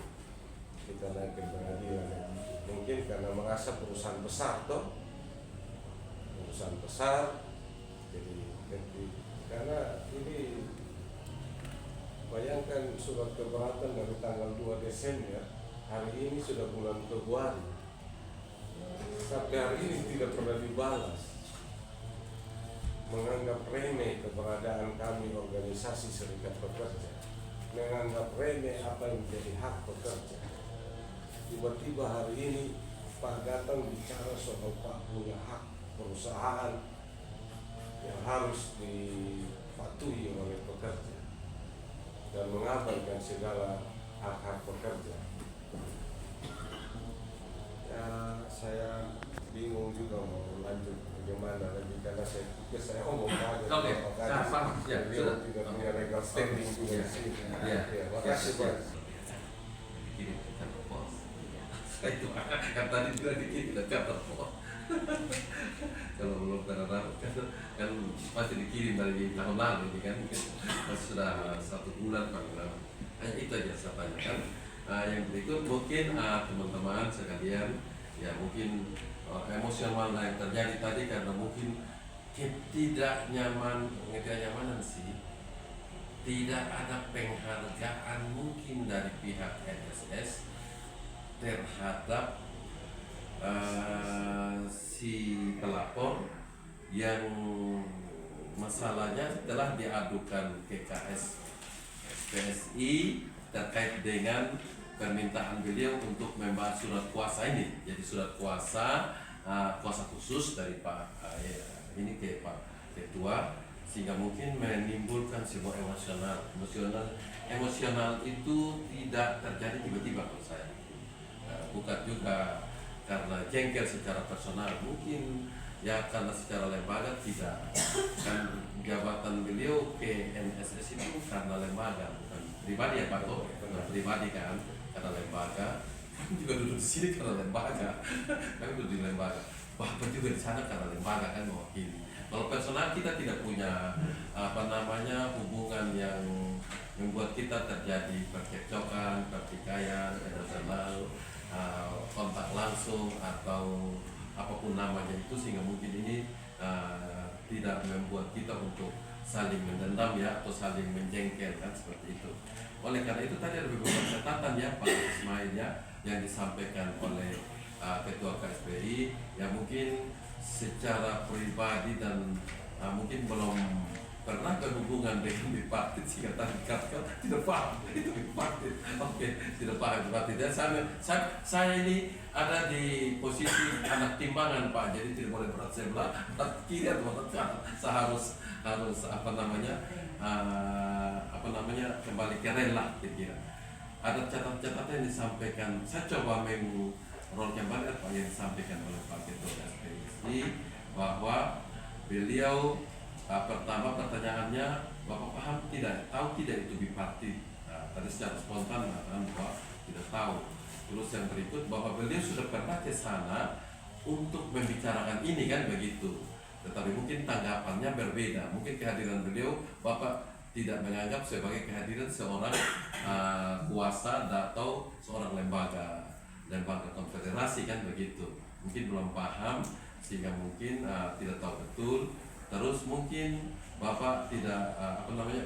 Speaker 5: Kita naik ke pengadilan ya. Mungkin karena merasa perusahaan besar toh, perusahaan besar, jadi karena ini bayangkan surat keberatan dari tanggal 2 Desember, hari ini sudah bulan Februari. Sampai hari ini tidak pernah dibalas. Menganggap remeh keberadaan kami organisasi serikat pekerja, menganggap remeh apa yang menjadi hak pekerja. Tiba-tiba hari ini Pak datang bicara soal Pak punya hak perusahaan yang harus dipatuhi oleh pekerja dan mengabaikan segala hak-hak pekerja. Ya, saya bingung juga mau lanjut bagaimana lagi karena saya omong banget.
Speaker 1: Oke, sama. Ya,
Speaker 5: Beliau tidak punya legal standing juga di sini.
Speaker 1: Ya,
Speaker 5: Makasih Pak.
Speaker 1: Kirim ke kantor pos. Itu kan tadi juga dikirim ke kantor pos. Kalau belum pernah kan pasti dikirim dari tahun lalu ini kan sudah 1 bulan paling lama. Hanya itu aja saya tanyakan. Yang berikut mungkin teman-teman sekalian ya mungkin emosional yang terjadi tadi karena mungkin ketidaknyamanan sih, tidak ada penghargaan mungkin dari pihak NSS terhadap si pelapor yang masalahnya telah diadukan ke KSPSI terkait dengan permintaan beliau untuk membahas surat kuasa ini. Jadi surat kuasa khusus dari Pak ini ke Pak Ketua, sehingga mungkin menimbulkan sebuah emosional itu tidak terjadi tiba-tiba menurut saya. Bukan juga karena jengkel secara personal, mungkin ya karena secara lembaga tidak. Kan jabatan beliau ke NSS itu karena lembaga, bukan pribadi ya Pak Toh, bukan pribadi kan, karena lembaga. Kami juga duduk di sini karena lembaga, kami duduk di lembaga. Bapak juga di sana karena lembaga kan mewakili. Kalau personal kita tidak punya hubungan yang membuat kita terjadi percekcokan, pertikaian, emosional, kontak langsung atau apapun namanya itu, sehingga mungkin ini tidak membuat kita untuk saling mendendam ya atau saling menjengkelkan seperti itu. Oleh karena itu tadi ada beberapa catatan ya Pak Ismail ya yang disampaikan oleh Ketua KSPI ya, mungkin secara pribadi dan mungkin belum pernah berhubungan dengan bipartit sehingga tadi katakan tidak paham itu bipartit. Oke, tidak paham bipartit. Dan saya ini ada di posisi anak timbangan Pak, jadi tidak boleh berat sebelah, berat kiri atau berat kanan. Saya harus kembali ke rela kira-kira. Ada catatan yang disampaikan. Saya coba mengulang kembali apa yang disampaikan oleh Pak Ketua SPSI bahwa beliau pertama pertanyaannya, Bapak paham tidak? Tahu tidak itu bipartit? Tadi secara spontan mengatakan bahwa tidak tahu. Terus yang berikut bahwa beliau sudah pernah ke sana untuk membicarakan ini kan begitu. Tetapi mungkin tanggapannya berbeda. Mungkin kehadiran beliau Bapak tidak menganggap sebagai kehadiran seorang kuasa atau seorang lembaga konfederasi kan begitu. Mungkin belum paham sehingga mungkin tidak tahu betul. Terus mungkin Bapak tidak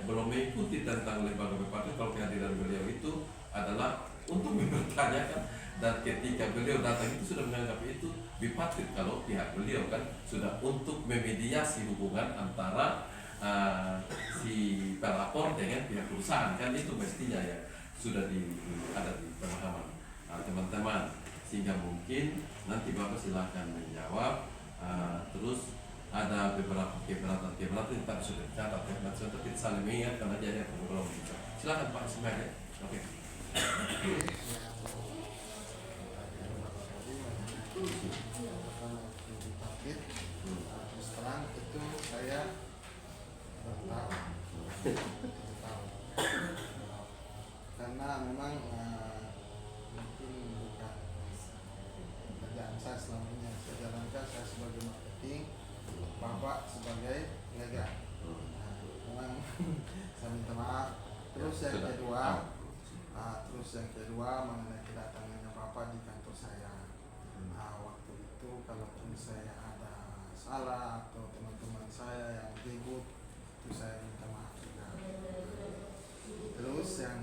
Speaker 1: belum mengikuti tentang lembaga bipartit kalau kehadiran beliau itu adalah untuk mempertanyakan, dan ketika beliau datang itu sudah menganggap itu bipartit kalau pihak beliau kan sudah untuk memediasi hubungan antara si pelapor dengan pihak perusahaan kan, itu mestinya ya sudah ada di pemahaman teman-teman, sehingga mungkin nanti Bapak silahkan menjawab. Terus ada beberapa keberatan yang tadi sudah dicatat ya, nanti untuk kita saling mengingatkan aja ya kalau bisa. Silakan Pak Ismail ya. Oke.
Speaker 4: Terus terang itu saya bertahu karena memang mungkin bukan kerjaan saya selama ini. Saya jalankan, saya sebagai marketing, Bapak sebagai legal. Memang saya minta maaf. Terus yang kedua mengenai kedatangannya Bapak di kantor saya. Waktu itu kalaupun saya ada salah atau teman-teman saya yang ribut, itu saya minta maaf juga. Terus yang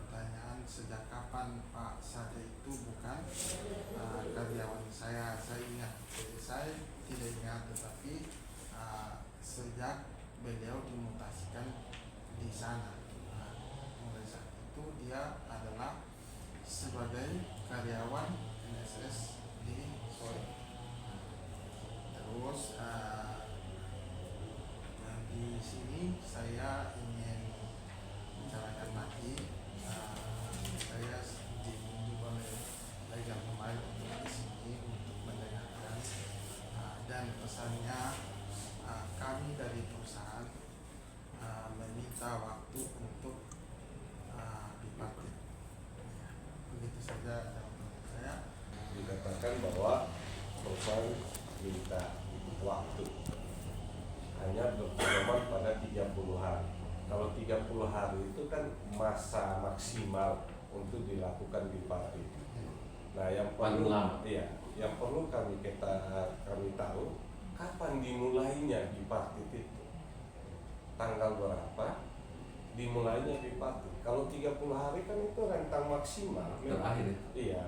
Speaker 4: pertanyaan sejak kapan Pak Sade itu bukan karyawan saya ingat. Jadi saya tidak ingat, tetapi sejak beliau dimutasikan di sana, mulai saat itu dia adalah sebagai karyawan NSS di Solo. Terus di sini saya ingin bicarakan lagi, saya ditunjuk oleh legal pemain untuk di sini untuk mendengarkan dan pesannya kami dari perusahaan meminta waktu untuk bipartit. Begitu saja jawaban saya.
Speaker 5: Dikatakan bahwa perusahaan minta waktu hanya berpedoman pada 30 hari. Kalau 30 hari itu kan masa maksimal untuk dilakukan bipartit. Nah, yang perlu kami tahu kapan dimulainya bipartit itu, tanggal berapa dimulainya bipartit. Kalau 30 hari kan itu rentang maksimal
Speaker 1: Terakhir.
Speaker 5: Iya.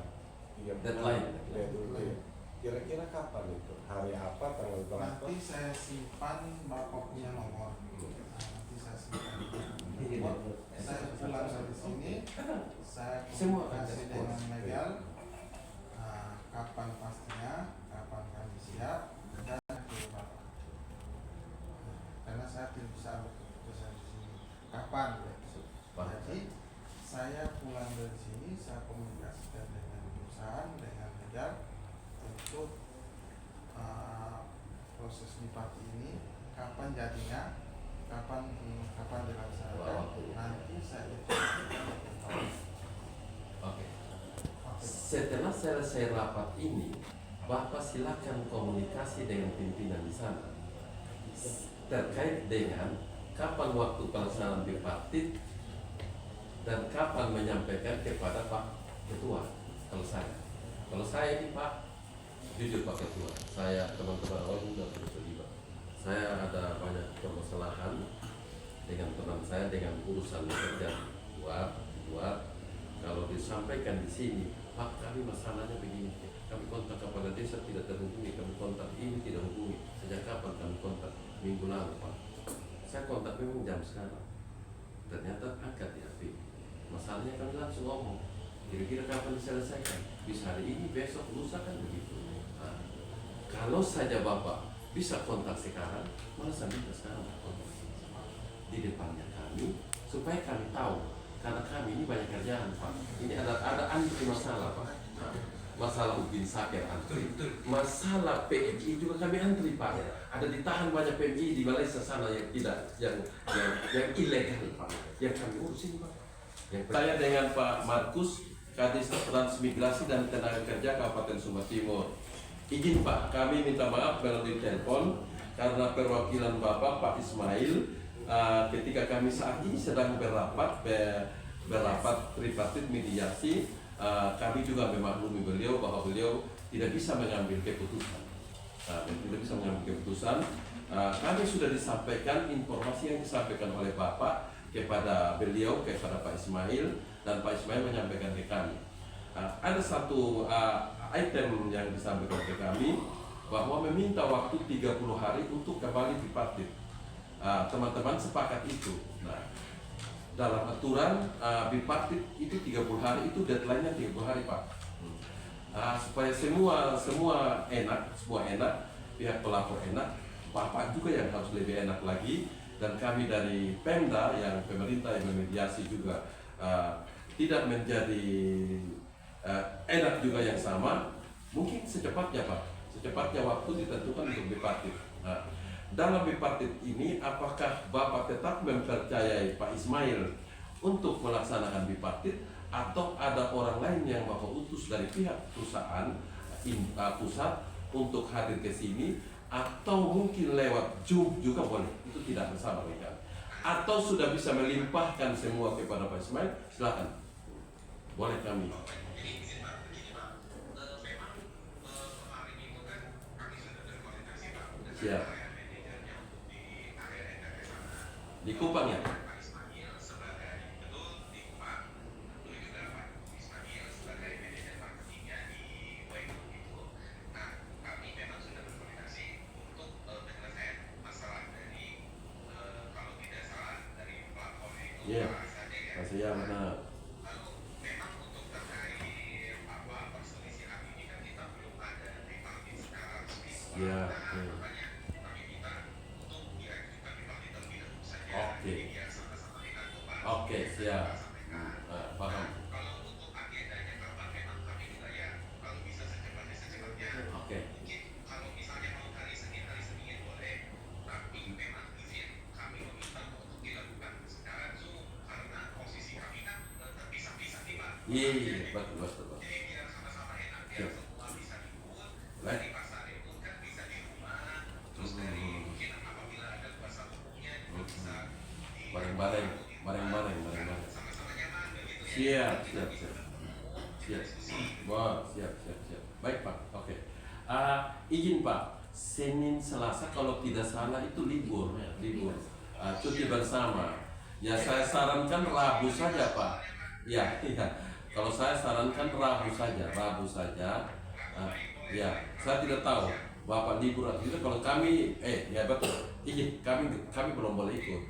Speaker 5: 30
Speaker 1: Deadline.
Speaker 5: Deadline. Kira-kira kapan itu? Hari apa, tanggal berapa?
Speaker 4: Nanti saya simpan Bapak punya nomor. Nanti saya simpan. Saya pulang dari sini, saya komunikasi dengan legal, kapan pastinya, kapan kami siap, dan ke Bapak. Karena saya tidak bisa ambil keputusan di sini. Kapan? Jadi saya pulang dari sini, saya komunikasikan dengan perusahaan, dengan legal untuk proses bipartit ini, kapan jadinya, kapan dilaksanakan. Nanti saya
Speaker 1: Oke. Setelah selesai rapat ini, Bapak silakan komunikasi dengan pimpinan di sana terkait dengan kapan waktu pelaksanaan bipartit dan kapan menyampaikan kepada Pak Ketua. Kalau saya ini Pak Jujur Pak Ketua, saya teman-teman awal sudah terlibat. Saya ada banyak permasalahan dengan teman saya dengan urusan pekerjaan buat kalau disampaikan di sini, Pak kami masalahnya begini, kami kontak kepala desa tidak terhubungi, kami kontak ini tidak hubungi. Sejak kapan kami kontak? Minggu lalu Pak. Saya kontak memang jam sekarang. Ternyata angkat di HP. Masalahnya kami langsung ngomong. Kira-kira kapan diselesaikan? Bisa hari ini, besok, lusa kan begitu. Nah, kalau saja Bapak bisa kontak sekarang, malah saya minta sekarang kontak di depannya kami supaya kami tahu, karena kami ini banyak kerjaan Pak. Ini ada antri masalah Pak. Nah, masalah Ubin Saker antri, masalah PMI juga kami antri Pak. Ada ditahan banyak PMI di Malaysia sana yang tidak, yang ilegal Pak. Yang kami urusin Pak. Saya dengan Pak Markus, Kadis Transmigrasi dan Tenaga Kerja Kabupaten Sumba Timur. Izin Pak, kami minta maaf melalui telepon karena perwakilan Bapak Pak Ismail ketika kami saat ini sedang berapat tripartit mediasi, kami juga memaklumi beliau bahwa beliau tidak bisa mengambil keputusan. Kami sudah disampaikan informasi yang disampaikan oleh Bapak kepada beliau, kepada Pak Ismail, dan Pak Ismail menyampaikan ke kami. Ada satu item yang disampaikan ke kami bahwa meminta waktu 30 hari untuk kembali bipartit. Teman-teman sepakat itu. Nah, dalam aturan bipartit itu 30 hari, itu deadline-nya 30 hari Pak. Supaya semua enak, pihak pelapor enak, Bapak juga yang harus lebih enak lagi, dan kami dari Pemda yang pemerintah yang memediasi juga tidak menjadi enak juga yang sama. Mungkin secepatnya Pak, waktu ditentukan untuk bipartit. Nah, dalam bipartit ini apakah Bapak tetap mempercayai Pak Ismail untuk melaksanakan bipartit, atau ada orang lain yang Bapak utus dari pihak perusahaan pusat untuk hadir ke sini, atau mungkin lewat Zoom juga boleh, itu tidak bersama dengan, atau sudah bisa melimpahkan semua kepada Pak Ismail, silakan, boleh kami. Siap. Di Kupang ya? Iya, masih ya benar. Ya, oke, siap. Paham. Oke. Iya, betul. Siap. Baik. Bareng-bareng. Siap. Wah, siap. Baik Pak, oke. Izin Pak, Senin Selasa kalau tidak salah itu libur, cuti bersama. Ya saya sarankan Rabu saja Pak. Ya. Kalau saya sarankan Rabu saja. Ya, saya tidak tahu Bapak libur atau tidak. Kalau kami, ya betul. Izin, kami belum boleh ikut.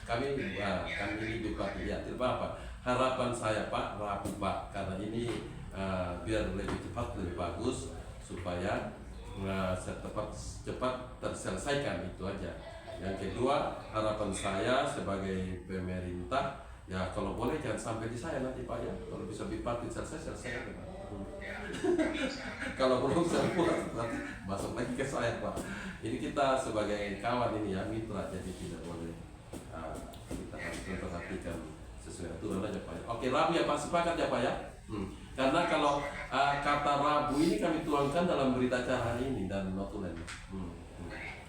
Speaker 1: kami ini bipartit ya, tidak apa-apa. Harapan saya Pak, Rabu Pak, karena ini biar lebih cepat, lebih bagus, supaya cepat terselesaikan, itu aja. Yang kedua, harapan saya sebagai pemerintah, ya kalau boleh jangan sampai di saya nanti Pak ya. Kalau bisa bipartit selesai Pak. Kalau belum sempurna nanti masuk lagi ke saya Pak. Ini kita sebagai kawan ini ya, mitra, jadi tidak boleh kita harus memperhatikan sesuai aturan aja Pak. Oke, Rabu ya Pak, sepakat ya Pak ya. Karena kalau kata Rabu ini kami tuangkan dalam berita acara ini dan notulen.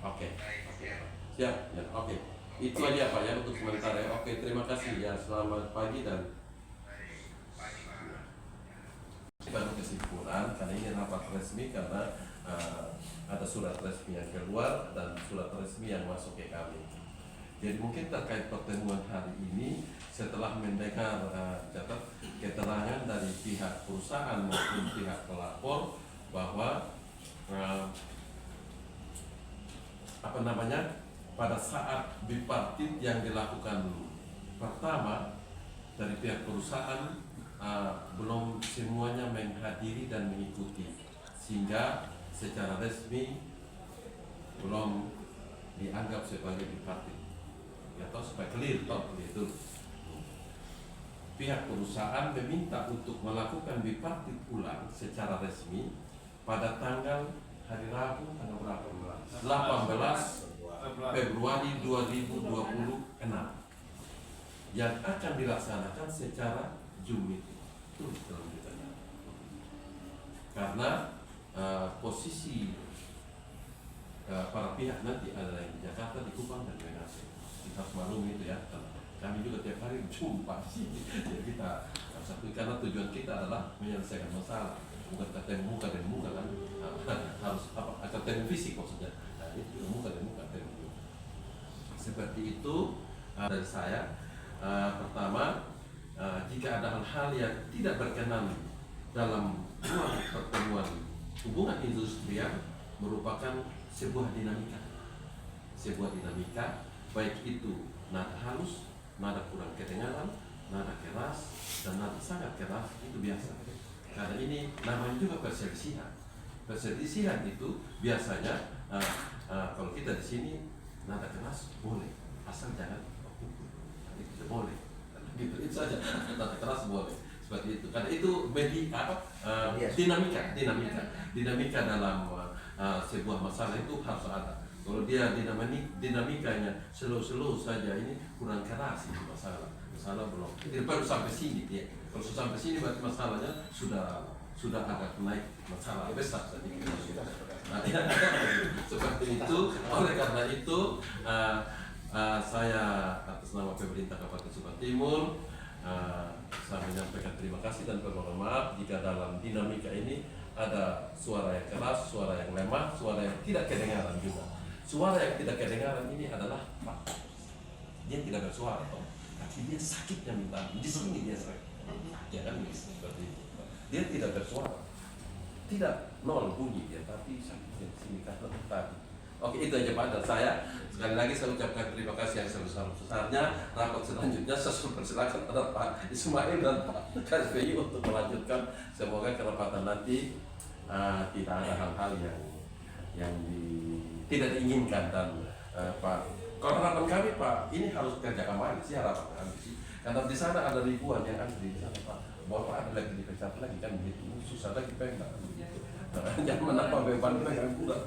Speaker 1: Oke. Siap ya, oke. Itu aja Pak ya untuk sementara ya. Oke, terima kasih ya. Selamat pagi dan baru kesimpulan. jalan karena ini rapat resmi, karena ada surat resmi yang keluar dan surat resmi yang masuk ke kami. Jadi mungkin terkait pertemuan hari ini, setelah mendengar keterangan dari pihak perusahaan maupun pihak pelapor bahwa pada saat bipartit yang dilakukan pertama dari pihak perusahaan belum semuanya menghadiri dan mengikuti, sehingga secara resmi belum dianggap sebagai bipartit. Atau supaya clear gitu. Pihak perusahaan meminta untuk melakukan bipartit ulang secara resmi pada tanggal hari Rabu tanggal berapa? 18 Februari 2026 yang akan dilaksanakan secara Zoom meeting. Itu dalam beritanya. Karena posisi para pihak nanti adalah di Jakarta, di Kupang dan di Medan. Kita harus maklum itu ya. Kami juga tiap hari jumpa di sini. Jadi kita karena tujuan kita adalah menyelesaikan masalah, bukan ketemu muka dan muka kan. Harus ketemu fisik maksudnya. Nah, itu muka dan muka ketemu. Seperti itu dari saya. Pertama, jika ada hal-hal yang tidak berkenan dalam pertemuan hubungan industrial, merupakan sebuah dinamika, baik itu nada halus, nada kurang kedengaran, nada keras, dan nada sangat keras, itu biasa. Karena ini namanya juga perselisihan. Perselisihan itu biasanya kalau kita di sini nada keras boleh, asal jangan pukul, itu boleh. Gitu itu saja, nada keras boleh. Seperti itu. Karena itu dinamika dalam sebuah masalah itu harus ada. Kalau dia dinamikanya slow saja, ini kurang keras itu masalah belum. Tidak perlu sampai sini ya. Kalau sampai sini berarti masalahnya sudah agak naik, masalah besar sedikit. Nah, seperti itu. Oleh karena itu saya atas nama pemerintah Kabupaten Subang Timur saya menyampaikan terima kasih dan permohonan maaf jika dalam dinamika ini ada suara yang keras, suara yang lemah, suara yang tidak kedengaran juga. Suara yang tidak kedengaran ini adalah Pak, dia tidak bersuara, tapi dia sakitnya minta di sini dia sakit, ya kan seperti itu. Dia tidak bersuara, tidak nol bunyi dia, tapi sakitnya di sini karena tadi. Oke, itu aja Pak dari saya. Sekali lagi saya ucapkan terima kasih yang sebesar-besarnya. Rapat selanjutnya saya persilakan pada Pak Ismail dan Pak KSPI untuk melanjutkan. Semoga kerapatan nanti tidak ada hal-hal yang tidak diinginkan dan Pak. Kalau harapan kami Pak, ini harus kerja kembali sih harapan kami sih. Karena di sana ada ribuan yang antri di sana Pak. Bapak ada lagi dipecat lagi kan begitu, susah lagi pengen. Jangan menambah beban pengen pula.